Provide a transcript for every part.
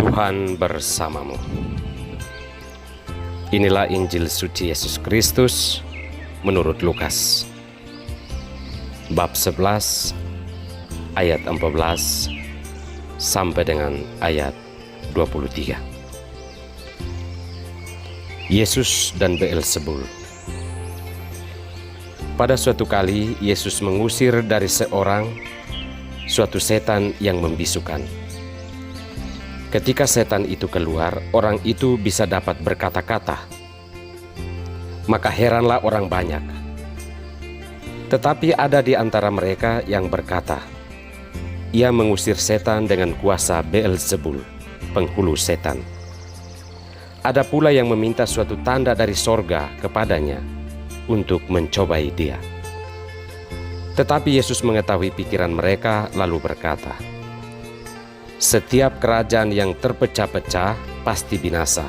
Tuhan bersamamu. Inilah Injil suci Yesus Kristus menurut Lukas. Bab 11 ayat 14 sampai dengan ayat 23. Yesus dan Beelzebul. Pada suatu kali Yesus mengusir dari seorang suatu setan yang membisukan. Ketika setan itu keluar, orang itu bisa dapat berkata-kata. Maka heranlah orang banyak. Tetapi ada di antara mereka yang berkata, ia mengusir setan dengan kuasa Beelzebul, penghulu setan. Ada pula yang meminta suatu tanda dari sorga kepadanya untuk mencobai dia. Tetapi Yesus mengetahui pikiran mereka lalu berkata, setiap kerajaan yang terpecah-pecah pasti binasa,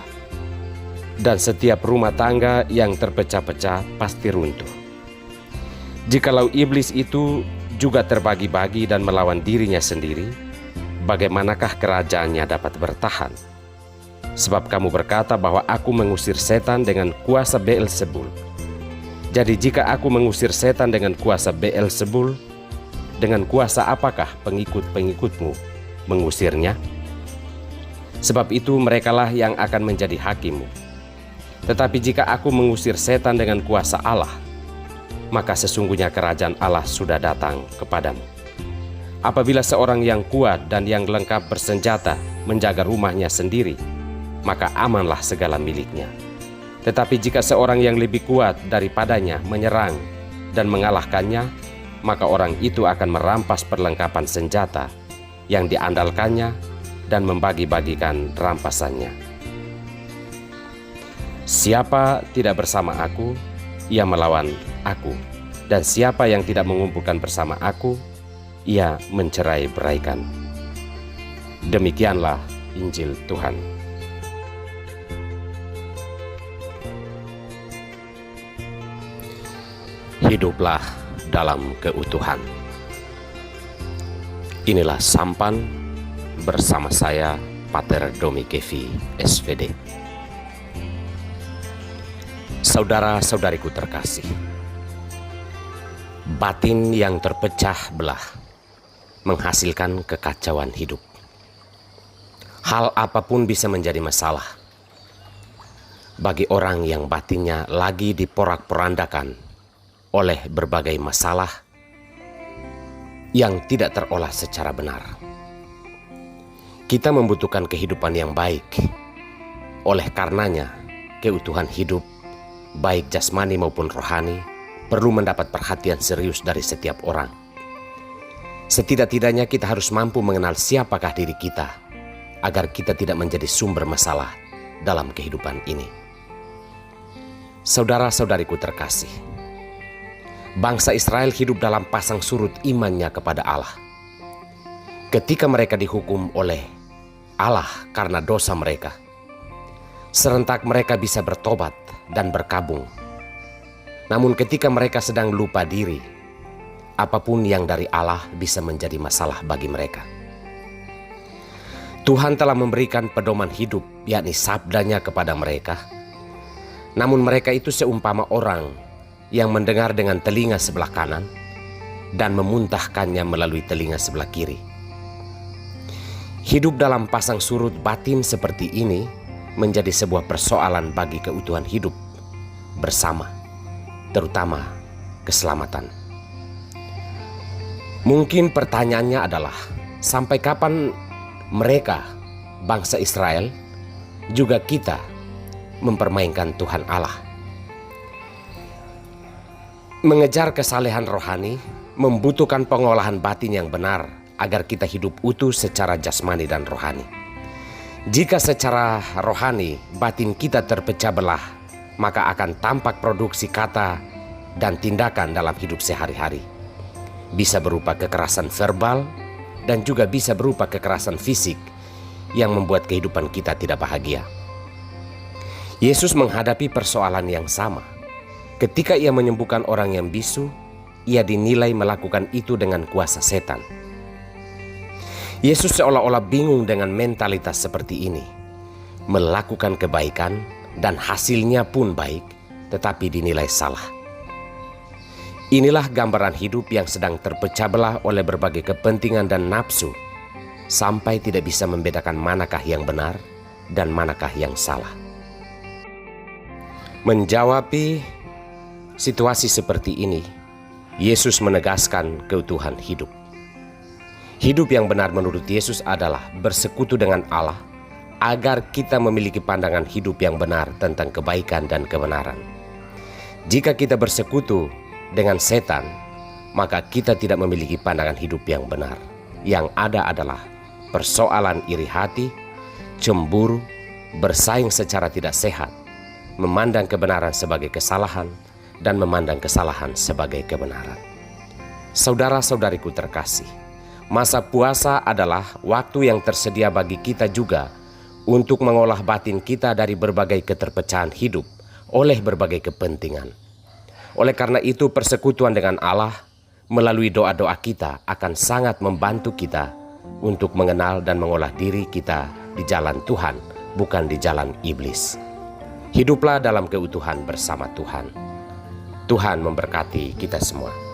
dan setiap rumah tangga yang terpecah-pecah pasti runtuh. Jikalau iblis itu juga terbagi-bagi dan melawan dirinya sendiri, bagaimanakah kerajaannya dapat bertahan? Sebab kamu berkata bahwa aku mengusir setan dengan kuasa Beelzebul. Jadi jika aku mengusir setan dengan kuasa Beelzebul, dengan kuasa apakah pengikut-pengikutmu mengusirnya? Sebab itu merekalah yang akan menjadi hakimmu. Tetapi jika aku mengusir setan dengan kuasa Allah, maka sesungguhnya kerajaan Allah sudah datang kepadamu. Apabila seorang yang kuat dan yang lengkap bersenjata menjaga rumahnya sendiri, maka amanlah segala miliknya. Tetapi jika seorang yang lebih kuat daripadanya menyerang dan mengalahkannya, maka orang itu akan merampas perlengkapan senjata yang diandalkannya dan membagi-bagikan rampasannya. Siapa tidak bersama aku, ia melawan aku, dan siapa yang tidak mengumpulkan bersama aku, ia mencerai-beraikan. Demikianlah Injil Tuhan. Hiduplah dalam keutuhan. Inilah sampan bersama saya, Pater Domi Kevi, SVD. Saudara-saudariku terkasih, batin yang terpecah belah menghasilkan kekacauan hidup. Hal apapun bisa menjadi masalah bagi orang yang batinnya lagi diporak-porandakan oleh berbagai masalah yang tidak terolah secara benar. Kita membutuhkan kehidupan yang baik. Oleh karenanya, keutuhan hidup, baik jasmani maupun rohani, perlu mendapat perhatian serius dari setiap orang. Setidak-tidaknya kita harus mampu mengenal siapakah diri kita, agar kita tidak menjadi sumber masalah dalam kehidupan ini. Saudara-saudariku terkasih, bangsa Israel hidup dalam pasang surut imannya kepada Allah. Ketika mereka dihukum oleh Allah karena dosa mereka, serentak mereka bisa bertobat dan berkabung. Namun ketika mereka sedang lupa diri, apapun yang dari Allah bisa menjadi masalah bagi mereka. Tuhan telah memberikan pedoman hidup, yakni sabdanya kepada mereka. Namun mereka itu seumpama orang yang mendengar dengan telinga sebelah kanan dan memuntahkannya melalui telinga sebelah kiri. Hidup dalam pasang surut batin seperti ini menjadi sebuah persoalan bagi keutuhan hidup bersama, terutama keselamatan. Mungkin pertanyaannya adalah, sampai kapan mereka, bangsa Israel, juga kita mempermainkan Tuhan Allah? Mengejar kesalehan rohani membutuhkan pengolahan batin yang benar agar kita hidup utuh secara jasmani dan rohani. Jika secara rohani batin kita terpecah belah, maka akan tampak produksi kata dan tindakan dalam hidup sehari-hari. Bisa berupa kekerasan verbal dan juga bisa berupa kekerasan fisik yang membuat kehidupan kita tidak bahagia. Yesus menghadapi persoalan yang sama. Ketika ia menyembuhkan orang yang bisu, ia dinilai melakukan itu dengan kuasa setan. Yesus seolah-olah bingung dengan mentalitas seperti ini. Melakukan kebaikan dan hasilnya pun baik, tetapi dinilai salah. Inilah gambaran hidup yang sedang terpecah belah oleh berbagai kepentingan dan nafsu, sampai tidak bisa membedakan manakah yang benar dan manakah yang salah. Menjawab situasi seperti ini, Yesus menegaskan keutuhan hidup. Hidup yang benar menurut Yesus adalah bersekutu dengan Allah agar kita memiliki pandangan hidup yang benar tentang kebaikan dan kebenaran. Jika kita bersekutu dengan setan, maka kita tidak memiliki pandangan hidup yang benar. Yang ada adalah persoalan iri hati, cemburu, bersaing secara tidak sehat, memandang kebenaran sebagai kesalahan, dan memandang kesalahan sebagai kebenaran. Saudara-saudariku terkasih, masa puasa adalah waktu yang tersedia bagi kita juga untuk mengolah batin kita dari berbagai keterpecahan hidup oleh berbagai kepentingan. Oleh karena itu, persekutuan dengan Allah melalui doa-doa kita akan sangat membantu kita untuk mengenal dan mengolah diri kita di jalan Tuhan, bukan di jalan iblis. Hiduplah dalam keutuhan bersama Tuhan. Tuhan memberkati kita semua.